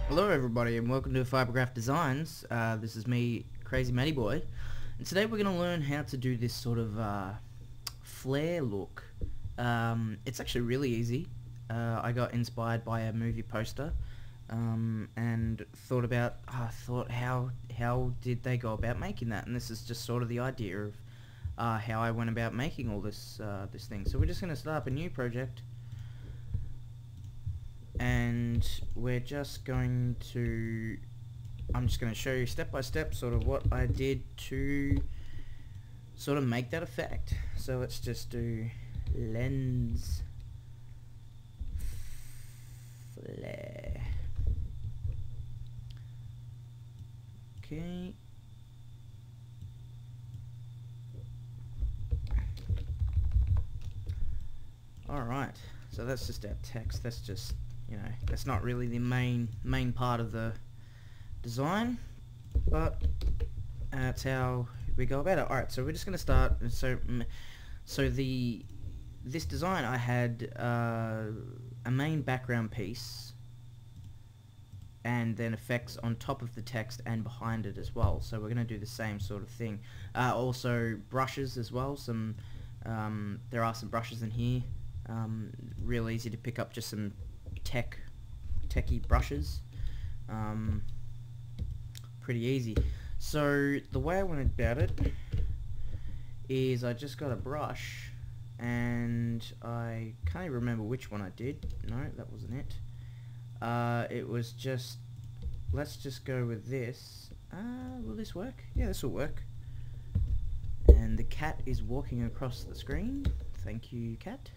Hello everybody and welcome to Fibergraph Designs. This is me, Crazy Matty Boy, and today we're going to learn how to do this sort of flare look. It's actually really easy. I got inspired by a movie poster and thought how did they go about making that, and this is just sort of the idea of how I went about making all this thing. So we're just going to start up a new project. And we're just going to, I'm just going to show you step by step sort of what I did to sort of make that effect. So let's just do lens flare. Okay. Alright, so that's just our text. That's just, you know, that's not really the main part of the design, but that's how we go about it. Alright, so we're just going to start. So this design, I had a main background piece and then effects on top of the text and behind it as well. So we're going to do the same sort of thing. Also brushes as well. There are some brushes in here. Real easy to pick up, just some techie brushes. Pretty easy. So the way I went about it is I just got a brush, and I can't even remember which one I did. No, that wasn't it. It was just, let's just go with this. Will this work? Yeah, this will work. And the cat is walking across the screen. Thank you, cat.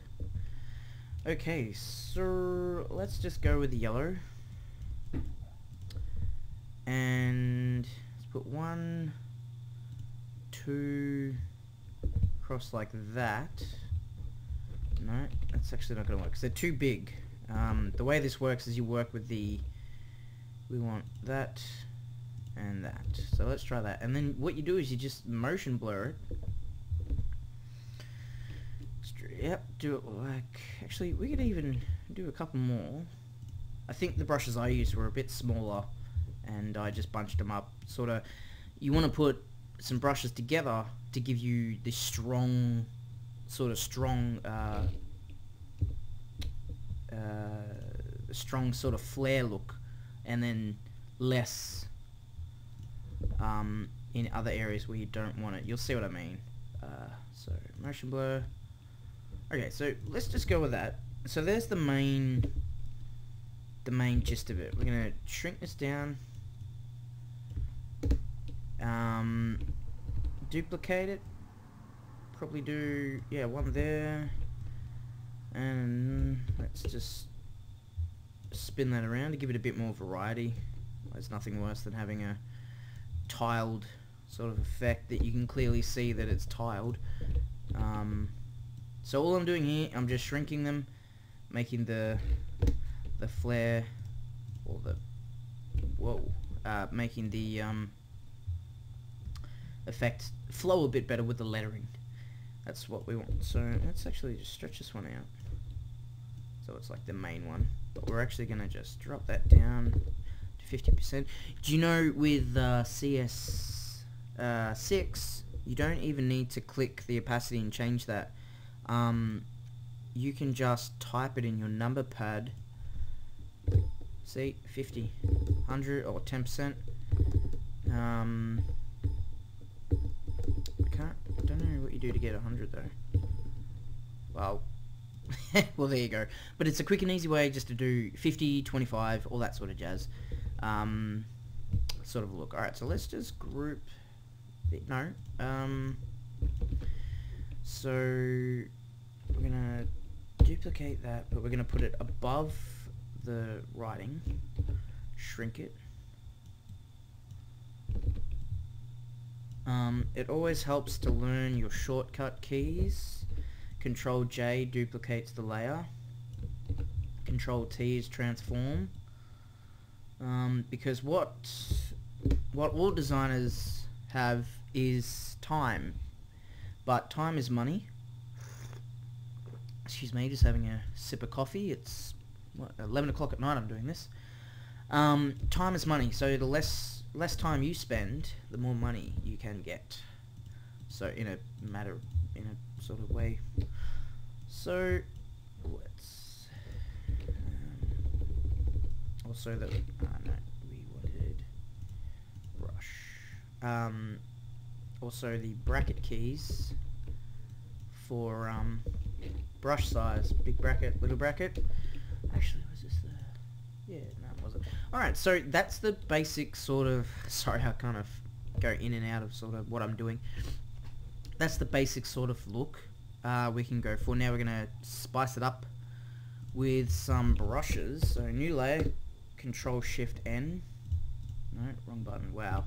Okay, so let's just go with the yellow, and let's put 1, 2 across like that. No, that's actually not going to work because they're too big. The way this works is you work with we want that and that. So let's try that, and then what you do is you just motion blur it. Yep, do it like, actually we could even do a couple more. I think the brushes I used were a bit smaller and I just bunched them up. Sort of, you want to put some brushes together to give you this strong sort of flare look, and then less in other areas where you don't want it. You'll see what I mean. So motion blur. Okay, so let's just go with that. So there's the main gist of it. We're gonna shrink this down, duplicate it, probably do, yeah, one there, and let's just spin that around to give it a bit more variety. There's nothing worse than having a tiled sort of effect that you can clearly see that it's tiled. So all I'm doing here, I'm just shrinking them, making the flare, or making the effect flow a bit better with the lettering. That's what we want. So let's actually just stretch this one out, so it's like the main one. But we're actually going to just drop that down to 50%. Do you know with CS6, you don't even need to click the opacity and change that. You can just type it in your number pad. See, 50, 100, or 10%. I don't know what you do to get 100 though. Well, well, there you go. But it's a quick and easy way just to do 50, 25, all that sort of jazz. Sort of look. Alright, so let's just group it. No. So we're gonna duplicate that, but we're gonna put it above the writing, shrink it. It always helps to learn your shortcut keys. Control J duplicates the layer. Control T is transform. Because what all designers have is time, but time is money. Excuse me, just having a sip of coffee. It's what, 11 o'clock at night I'm doing this. Time is money, so the less time you spend, the more money you can get. So in a sort of way. So let's also no, we wanted brush. Also the bracket keys for brush size, big bracket, little bracket. Actually, was this the... Yeah, no, it wasn't. Alright, so that's the basic sort of... Sorry, I kind of go in and out of sort of what I'm doing. That's the basic sort of look we can go for. Now we're going to spice it up with some brushes. So new layer, Control-Shift-N. No, wrong button. Wow.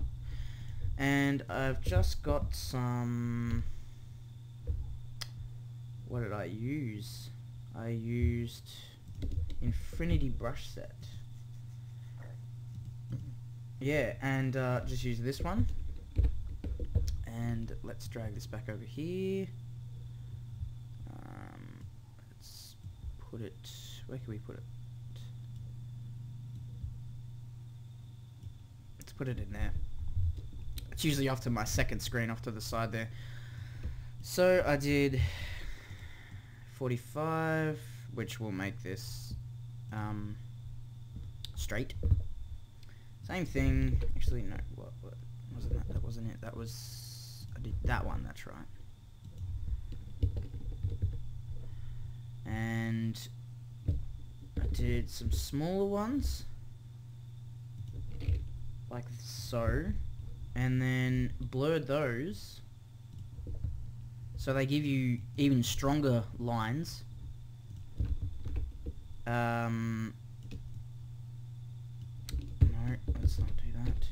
And I've just got some... What did I use? I used Infinity Brush Set. Yeah, and just use this one. And let's drag this back over here. Let's put it... Where can we put it? Let's put it in there. It's usually off to my second screen, off to the side there. So I did 45, which will make this straight. Same thing. Actually, no. What wasn't that? That wasn't it. That was... I did that one. That's right. And I did some smaller ones, like so, and then blurred those, so they give you even stronger lines. No, let's not do that.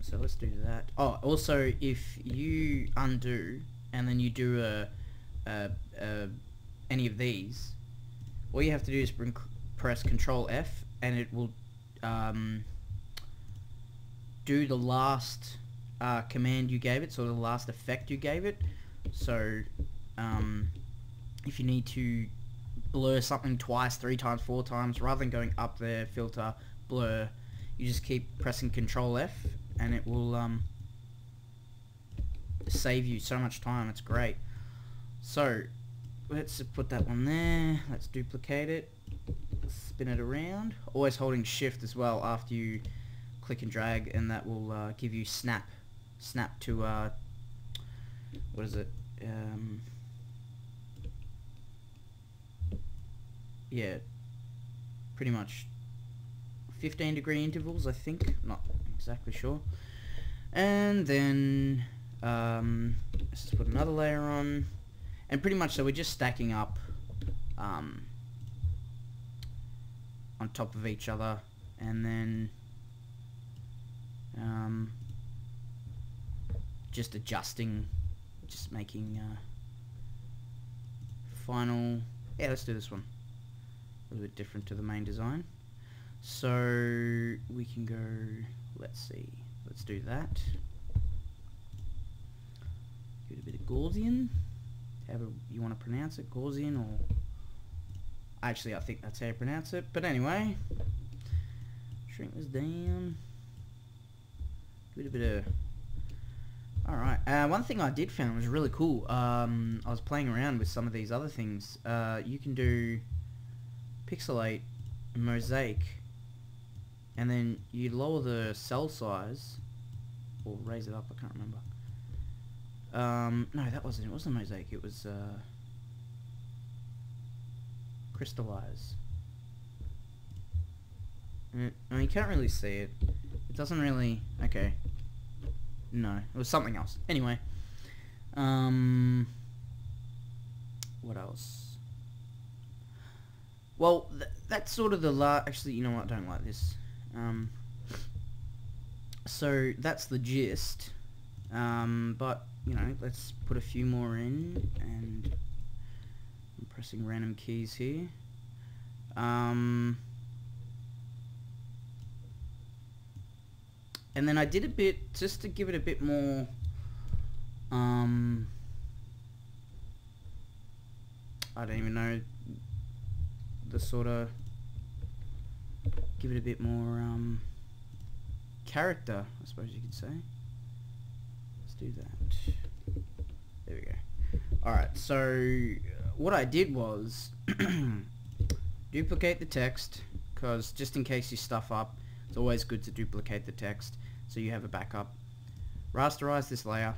So let's do that. Oh, also, if you undo and then you do any of these, all you have to do is press Control F, and it will do the last command you gave it, so the last effect you gave it. So if you need to blur something twice, 3 times, 4 times, rather than going up there, filter, blur, you just keep pressing Control F, and it will save you so much time. It's great. So let's put that one there. Let's duplicate it, spin it around, always holding shift as well after you click and drag, and that will give you snap to what is it, yeah, pretty much 15-degree intervals, I think, not exactly sure. And then let's just put another layer on, and pretty much so we're just stacking up on top of each other, and then just adjusting, just making final... Yeah, let's do this one. A little bit different to the main design. So we can go, let's see, let's do that. Give it a bit of Gaussian, however you want to pronounce it, Gaussian, or... Actually, I think that's how you pronounce it. But anyway, shrink this down. Give it a bit of... Alright, one thing I did find was really cool. I was playing around with some of these other things. You can do pixelate, mosaic, and then you lower the cell size, or raise it up, I can't remember. No, that wasn't it. It wasn't mosaic, it was crystallize. I mean, you can't really see it. It doesn't really... Okay. No, it was something else. Anyway. What else? Well, that's sort of the actually, you know what? I don't like this. So, that's the gist. But, you know, let's put a few more in, and I'm pressing random keys here. And then I did a bit, just to give it a bit more, I don't even know, the sort of, give it a bit more character, I suppose you could say. Let's do that. There we go. Alright, so what I did was duplicate the text, because just in case you stuff up, it's always good to duplicate the text so you have a backup. Rasterize this layer,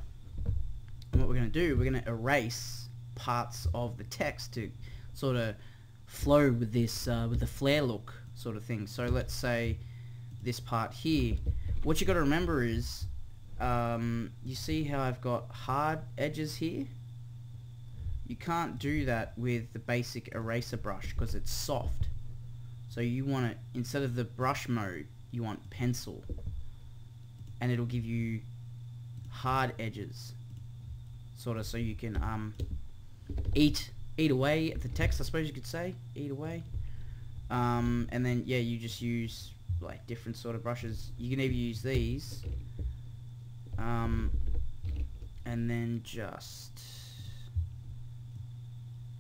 and what we're going to do, we're going to erase parts of the text to sort of flow with this with the flare look sort of thing. So let's say this part here, what you got to remember is you see how I've got hard edges here? You can't do that with the basic eraser brush because it's soft. So you want it, instead of the brush mode, you want pencil, and it'll give you hard edges, sort of, so you can eat away at the text, I suppose you could say, eat away. And then yeah, you just use like different sort of brushes. You can either use these, and then just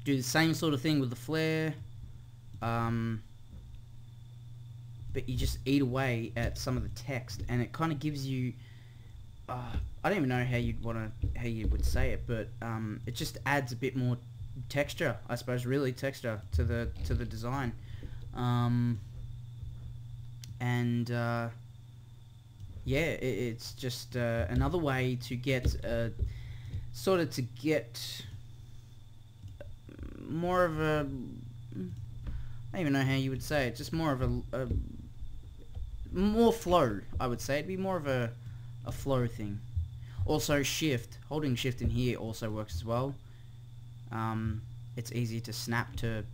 do the same sort of thing with the flare, but you just eat away at some of the text, and it kind of gives you, I don't even know how you would say it, but it just adds a bit more texture, I suppose, really texture to the design, and yeah, it's just another way to get sort of to get more of a, I don't even know how you would say it, just more of a more flow, I would say. It'd be more of a flow thing. Also shift, holding shift in here also works as well. It's easy to snap to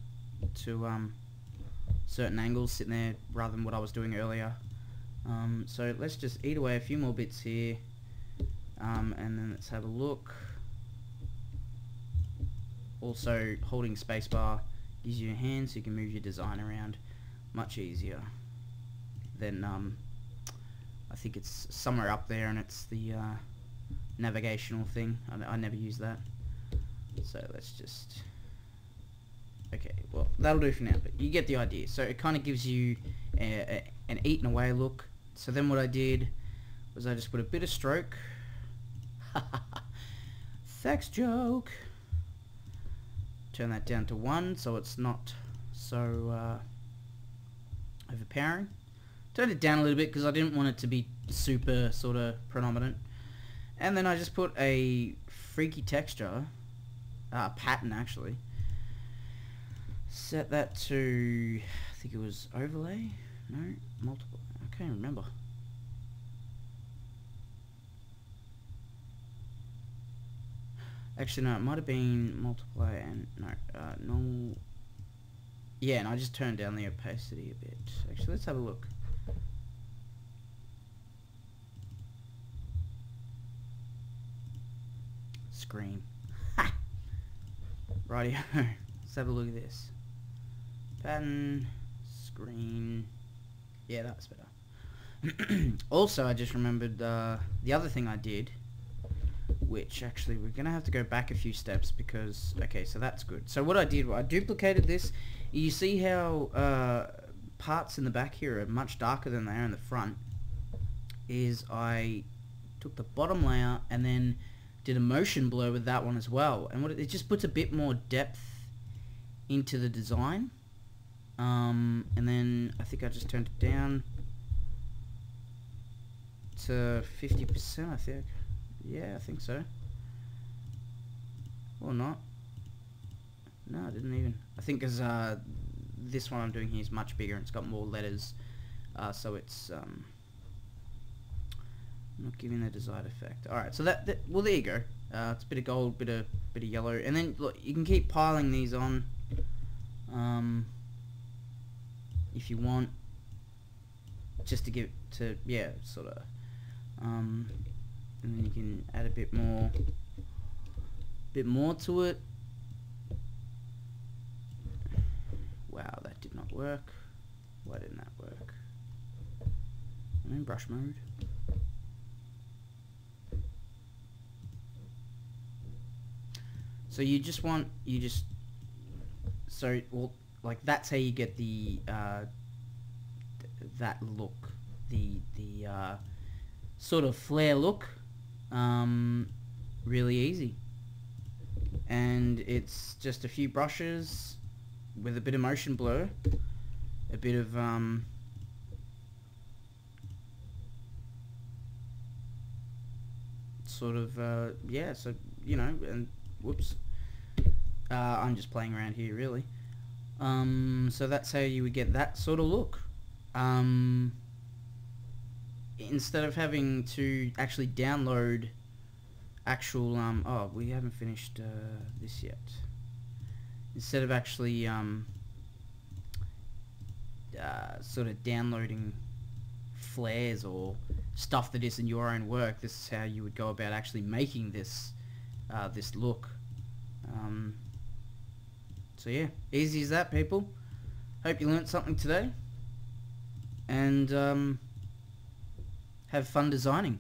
certain angles sitting there rather than what I was doing earlier. So let's just eat away a few more bits here, and then let's have a look. Also, holding spacebar gives you a hand so you can move your design around much easier than I think it's somewhere up there, and it's the navigational thing. I never use that. So let's just, okay, well that'll do for now, but you get the idea. So it kind of gives you an eaten away look. So then what I did was I just put a bit of stroke. Sex joke. Turn that down to 1 so it's not so overpowering. Turned it down a little bit because I didn't want it to be super sort of predominant. And then I just put a freaky texture, pattern actually. Set that to, I think it was overlay? No, multiple. I can't remember. Actually no, it might have been multiply and no, normal. Yeah, and I just turned down the opacity a bit. Actually, let's have a look. Screen. Ha! Rightio. Let's have a look at this. Pattern, screen. Yeah, that's better. Also, I just remembered the other thing I did, which actually we're gonna have to go back a few steps because, okay, so that's good. So what I did, I duplicated this. You see how parts in the back here are much darker than they are in the front. Is I took the bottom layer and then did a motion blur with that one as well, and what it just puts a bit more depth into the design. And then I think I just turned it down to 50%, I think. Yeah, I think so. Or not. No, I didn't even. I think because this one I'm doing here is much bigger and it's got more letters, so it's not giving the desired effect. Alright, so that well, there you go. It's a bit of gold, bit of yellow, and then look, you can keep piling these on if you want, just to give it to, yeah, sort of, and then you can add a bit more to it. Wow, that did not work. Why didn't that work? I'm in brush mode. So you just So, well, like that's how you get the that look, the sort of flare look, really easy. And it's just a few brushes with a bit of motion blur, a bit of sort of yeah, so you know, and whoops, I'm just playing around here really. So that's how you would get that sort of look. Instead of having to actually download actual oh, we haven't finished this yet. Instead of actually sort of downloading flares or stuff that isn't your own work, this is how you would go about actually making this this look. So yeah, easy as that, people. Hope you learnt something today, and have fun designing.